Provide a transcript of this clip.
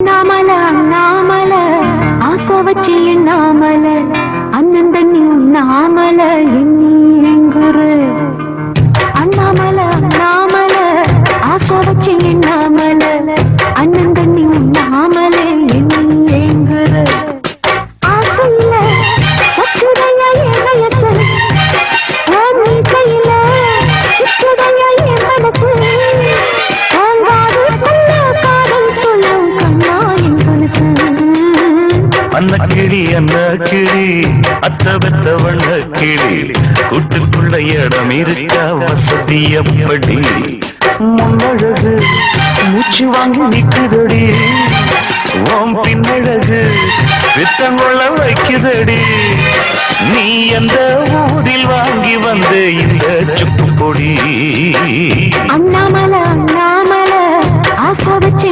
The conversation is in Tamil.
அண்ணாமல அண்ணாமல ஆசை வச்சு எண்ணாமல அண்ணன் தண்ணி உண்ணாமல எங்குரு அண்ணாமல அண்ணாமல ஆசை வச்சு எண்ணாமல அண்ணன் தண்ணி உண்ணாமல எங்குரு ஆசையில சக்குதையா என் வயசு மீசையில சிக்குதையா என் மனசு அன்னக்கிளி அன்னக்கிளி அத்த பெத்த வண்ணக்கிளி கூட்டுக்குள்ள இடம் இருக்கா வசதி எப்படி முன்னழகு மூச்சு வாங்கி நிக்குதடி ஓம் பின்னழகு வித்தங்கொள்ள வைக்குதடி நீ எந்த ஊரில் வாங்கி வந்து இந்த சுக்கு பொடி அண்ணாமல அண்ணாமல ஆசை வச்சு